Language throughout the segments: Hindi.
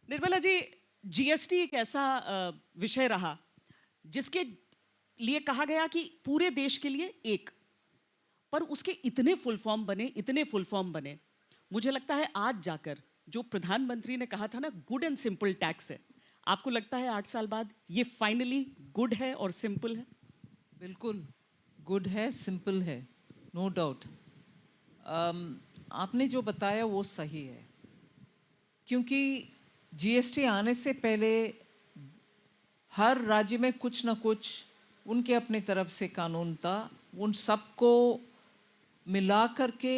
निर्मला जी, जीएसटी एक ऐसा विषय रहा जिसके लिए कहा गया कि पूरे देश के लिए एक, पर उसके इतने फुल फॉर्म बने। मुझे लगता है आज जाकर जो प्रधानमंत्री ने कहा था ना, गुड एंड सिंपल टैक्स है, आपको लगता है 8 साल बाद ये फाइनली गुड है और सिंपल है? बिल्कुल गुड है, सिंपल है, नो डाउट। आपने जो बताया वो सही है, क्योंकि जीएसटी आने से पहले हर राज्य में कुछ ना कुछ उनके अपने तरफ से कानून था। उन सबको मिला करके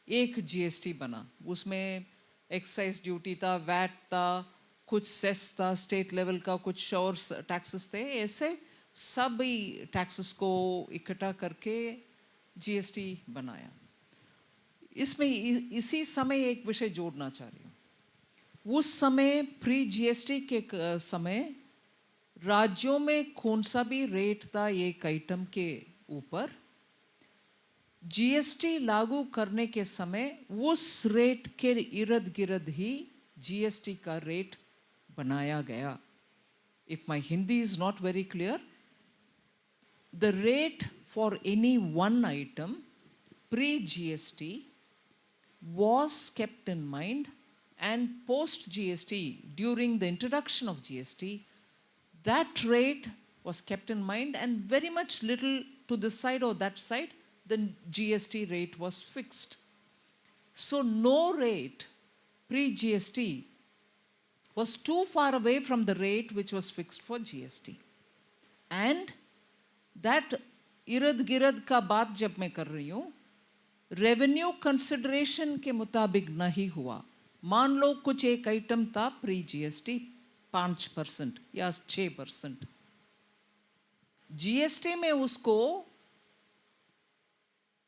एक जीएसटी बना। उसमें एक्साइज ड्यूटी था, वैट था, कुछ सेस था, स्टेट लेवल का कुछ और टैक्सेस थे। ऐसे सभी टैक्सेस को इकट्ठा करके जीएसटी बनाया। इसमें इसी समय एक विषय जोड़ना चाह रही हूँ। उस समय प्री जीएसटी के समय राज्यों में कौन सा भी रेट था एक आइटम के ऊपर, जीएसटी लागू करने के समय उस रेट के इर्द गिर्द ही जीएसटी का रेट बनाया गया। If my Hindi is not very clear, the rate for any one item pre-GST was kept in mind, and post-GST, during the introduction of GST, that rate was kept in mind, and very much little to this side or that side, the GST rate was fixed. So no rate pre-GST was too far away from the rate which was fixed for GST. And that इर्द गिर्द का बात जब मैं कर रही हूँ, रेवेन्यू कंसिडरेशन के मुताबिक नहीं हुआ। मान लो कुछ एक आइटम था प्री जीएसटी 5% या 6%, जीएसटी में उसको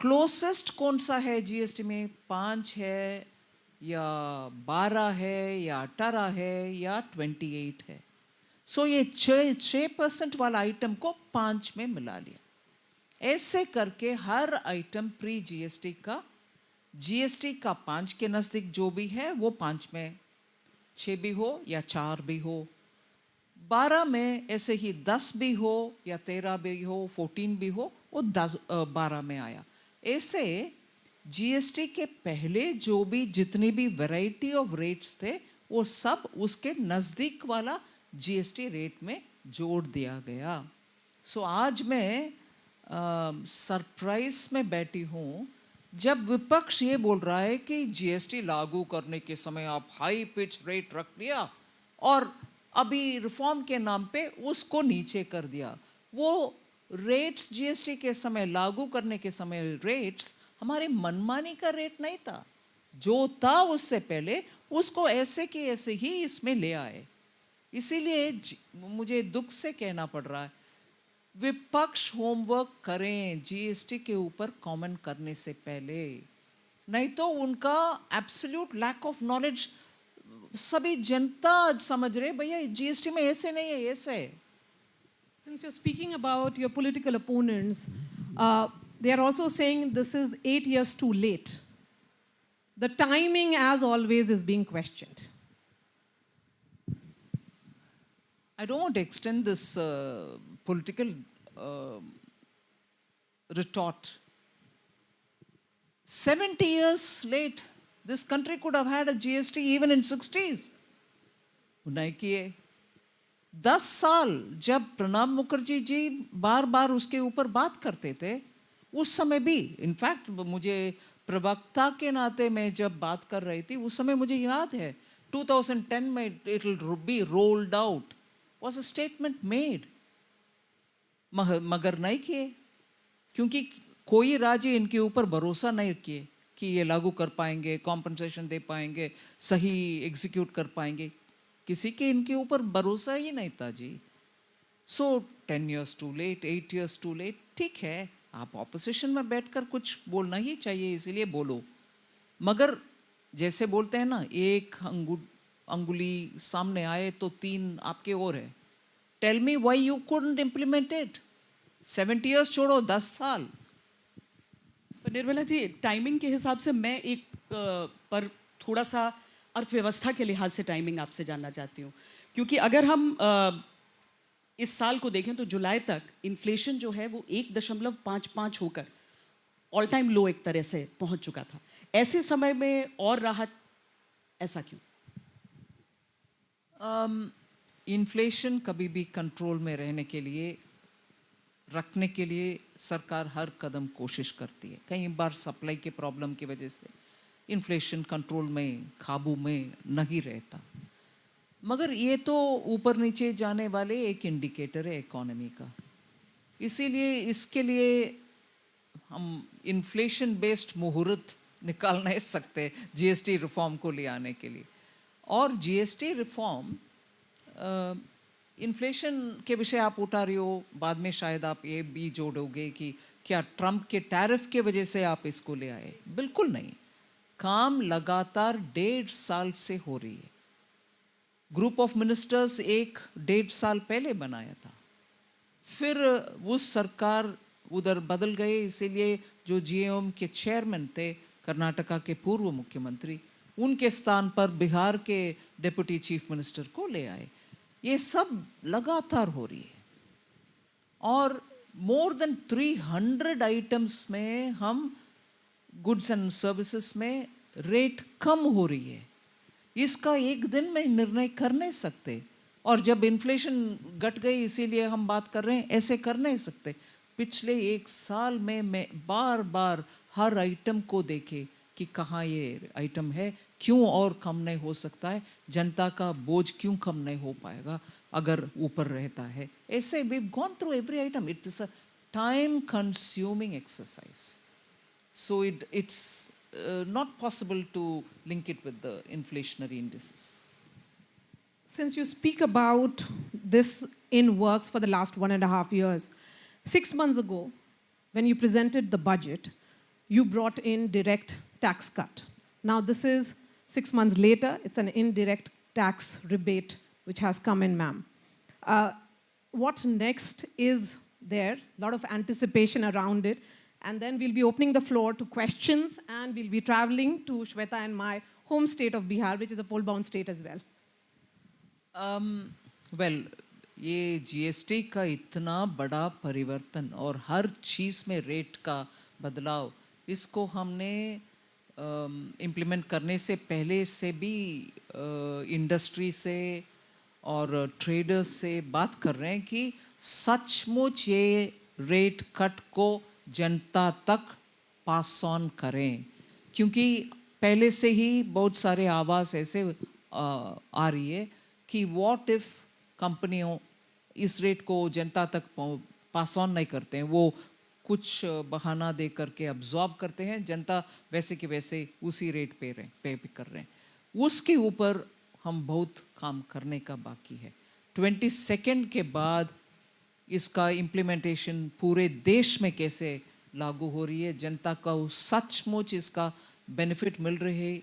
क्लोजेस्ट कौन सा है? जीएसटी में 5 है या 12 है या 18 है या 28 है। सो ये 6% वाला आइटम को 5 में मिला लिया। ऐसे करके हर आइटम प्री जीएसटी का, जीएसटी का 5 के नज़दीक जो भी है वो 5 में, 6 भी हो या 4 भी हो, 12 में ऐसे ही 10 भी हो या 13 भी हो, 14 भी हो, वो 12 में आया। ऐसे जीएसटी के पहले जो भी जितनी भी वैरायटी ऑफ रेट्स थे वो सब उसके नज़दीक वाला जीएसटी रेट में जोड़ दिया गया। सो आज मैं सरप्राइज में बैठी हूँ जब विपक्ष ये बोल रहा है कि जीएसटी लागू करने के समय आप हाई पिच रेट रख लिया और अभी रिफॉर्म के नाम पे उसको नीचे कर दिया। वो रेट्स जीएसटी के समय, लागू करने के समय रेट्स हमारे मनमानी का रेट नहीं था, जो था उससे पहले उसको ऐसे कि ऐसे ही इसमें ले आए। इसीलिए मुझे दुख से कहना पड़ रहा है, विपक्ष होमवर्क करें जीएसटी के ऊपर कमेंट करने से पहले, नहीं तो उनका एब्सोल्यूट लैक ऑफ नॉलेज। सभी जनता समझ रहे भैया जीएसटी में ऐसे नहीं है, ऐसे है। Since you're speaking about your political opponents, they are also saying this is 8 years too late. The timing, as always, is being questioned. I don't want to extend this political retort. 70 years late, this country could have had a GST even in 60s. नहीं किए। 10 साल जब प्रणब मुखर्जी जी बार बार उसके ऊपर बात करते थे, उस समय भी, इनफैक्ट मुझे प्रवक्ता के नाते मैं जब बात कर रही थी उस समय मुझे याद है 2010 में it will be rolled out was a statement made, मगर नहीं किए, क्योंकि कोई राज्य इनके ऊपर भरोसा नहीं किए कि ये लागू कर पाएंगे, कॉम्पनसेशन दे पाएंगे, सही एग्जीक्यूट कर पाएंगे। किसी के इनके ऊपर भरोसा ही नहीं था जी। So 10 years too late, 8 years too late. ठीक है, आप ऑपोजिशन में बैठकर कुछ बोलना ही चाहिए, इसीलिए बोलो। मगर जैसे बोलते हैं ना, एक अंगुली सामने आए तो 3 आपके और है। Tell me why you couldn't implement it. 70 years छोड़ो, 10 साल। पर निर्मला जी, टाइमिंग के हिसाब से मैं एक पर थोड़ा सा अर्थव्यवस्था के लिहाज से टाइमिंग आपसे जानना चाहती हूँ, क्योंकि अगर हम इस साल को देखें तो जुलाई तक इन्फ्लेशन जो है वो 1.55 होकर ऑल टाइम लो एक तरह से पहुंच चुका था। ऐसे समय में और राहत, ऐसा क्यों? इन्फ्लेशन कभी भी कंट्रोल में रहने के लिए, रखने के लिए सरकार हर कदम कोशिश करती है। कई बार सप्लाई के प्रॉब्लम की वजह से इन्फ्लेशन कंट्रोल में, काबू में नहीं रहता, मगर ये तो ऊपर नीचे जाने वाले एक इंडिकेटर है इकोनॉमी का। इसीलिए इसके लिए हम इन्फ्लेशन बेस्ड मुहूर्त निकाल नहीं सकते जीएसटी रिफॉर्म को ले आने के लिए। और जीएसटी रिफॉर्म, इन्फ्लेशन के विषय आप उठा रहे हो, बाद में शायद आप ये भी जोड़ोगे कि क्या ट्रंप के टैरिफ के वजह से आप इसको ले आए। बिल्कुल नहीं, काम लगातार 1.5 साल से हो रही है। ग्रुप ऑफ मिनिस्टर्स 1-1.5 साल पहले बनाया था, फिर वो सरकार उधर बदल गए, इसीलिए जो जीएम के चेयरमैन थे कर्नाटका के पूर्व मुख्यमंत्री, उनके स्थान पर बिहार के डिप्टी चीफ मिनिस्टर को ले आए। ये सब लगातार हो रही है और मोर देन 300 आइटम्स में हम गुड्स एंड सर्विसेज में रेट कम हो रही है। इसका एक दिन में निर्णय कर नहीं सकते, और जब इन्फ्लेशन घट गई इसीलिए हम बात कर रहे हैं, ऐसे कर नहीं सकते। पिछले 1 साल में मैं बार बार हर आइटम को देखे कि कहाँ ये आइटम है, क्यों और कम नहीं हो सकता है, जनता का बोझ क्यों कम नहीं हो पाएगा अगर ऊपर रहता है। ऐसे we gone through every item. It is a time consuming exercise, so it's not possible to link it with the inflationary indices. Since you speak about this in works for the last 1.5 years, 6 months ago, when you presented the budget, you brought in direct tax cut. Now this is 6 months later, it's an indirect tax rebate which has come in, ma'am. What next is there? A lot of anticipation around it. And then we'll be opening the floor to questions, and we'll be traveling to Shweta and my home state of Bihar, which is a poll-bound state as well. Well, ये जीएसटी का इतना बड़ा परिवर्तन और हर चीज़ में रेट का बदलाव, इसको हमने इम्प्लीमेंट करने से पहले से भी इंडस्ट्री से और ट्रेडर्स से बात कर रहे हैं कि सचमुच ये रेट कट को जनता तक पास ऑन करें, क्योंकि पहले से ही बहुत सारे आवाज़ ऐसे आ रही है कि व्हाट इफ़ कंपनियों इस रेट को जनता तक पास ऑन नहीं करते हैं, वो कुछ बहाना दे करके अब्जॉर्ब करते हैं, जनता वैसे के वैसे उसी रेट पे कर रहे हैं। उसके ऊपर हम बहुत काम करने का बाकी है। 22 के बाद इसका इम्प्लीमेंटेशन पूरे देश में कैसे लागू हो रही है, जनता को सचमुच इसका बेनिफिट मिल रही है